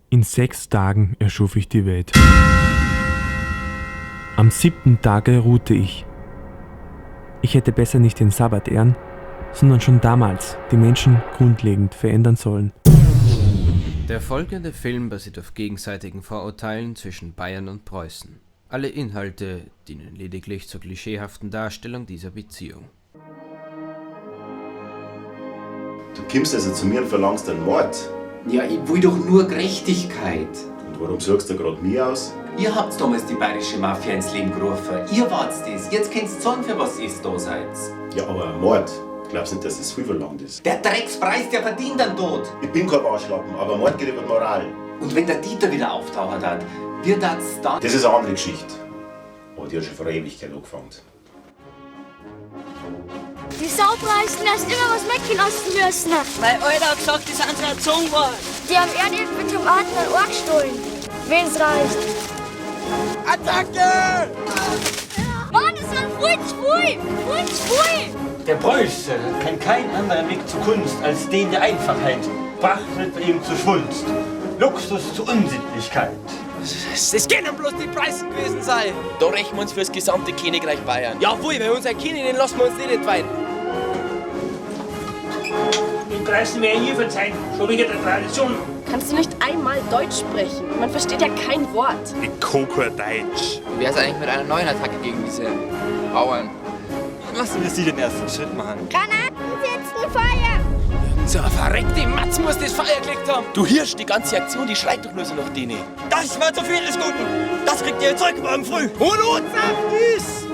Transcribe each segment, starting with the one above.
In 6 Tagen erschuf ich die Welt. Am 7. Tage ruhte ich. Ich hätte besser nicht den Sabbat ehren, sondern schon damals die Menschen grundlegend verändern sollen. Der folgende Film basiert auf gegenseitigen Vorurteilen zwischen Bayern und Preußen. Alle Inhalte dienen lediglich zur klischeehaften Darstellung dieser Beziehung. Du kommst also zu mir und verlangst einen Mord. Ja, ich will doch nur Gerechtigkeit. Und warum suchst du gerade mich aus? Ihr habt damals die bayerische Mafia ins Leben gerufen. Ihr wart's das. Jetzt könnt's zahlen, für was ihr da seid. Ja, aber ein Mord. Glaubst nicht, dass das viel verlangt ist? Der Dreckspreis, der verdient den Tod. Ich bin kein Waschlappen, aber Mord geht über die Moral. Und wenn der Dieter wieder auftauchen hat, wie tat's dann? Das ist eine andere Geschichte. Aber die hat schon vor Ewigkeit angefangen. Die Saupreisen, da ist immer was weggelassen müssen. Mein Alter hat gesagt, die sind so erzogen worden. Die haben er irgendwie zum Atmen ein Ohr gestohlen. Wenn's reicht. Attacke! Mann, das sind viel zu viel! Viel zu viel! Der Preuße kennt keinen anderen Weg zur Kunst als den der Einfachheit. Pracht wird ihm zu Schwulst, Luxus zu Unsittlichkeit. Das können bloß die Preisen gewesen sein. Da rächen wir uns fürs gesamte Königreich Bayern. Jawohl, weil unser König, den lassen wir uns nicht entweihen. Den Preisen wäre hier verzeihen, schon wegen der Tradition. Kannst du nicht einmal Deutsch sprechen? Man versteht ja kein Wort. Ich kann kein Deutsch. Wie wär's eigentlich mit einer neuen Attacke gegen diese Bauern? Lassen wir sie den ersten Schritt machen. Granaten setzen Feuer! So eine verreckte Matz muss das Feuer gelegt haben. Du Hirsch, die ganze Aktion, die schreit doch nur so nach denen. Das war zu viel des Guten. Das kriegt ihr zurück morgen früh. Und sagt dies!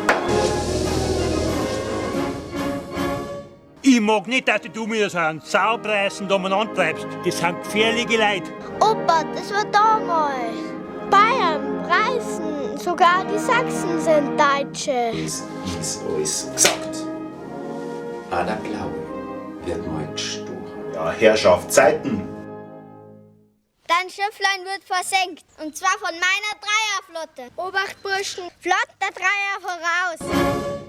Ich mag nicht, dass du mir so einen Saupreisen da umeinander treibst. Das sind gefährliche Leute. Opa, das war damals. Bayern, Preußen, sogar die Sachsen sind Deutsche. Es ist alles gesagt. Aber der Glaube wird mal gestochen. Ja, Herrschaft, Zeiten. Dein Schifflein wird versenkt. Und zwar von meiner Dreierflotte. Obacht, Burschen, flott der Dreier voraus.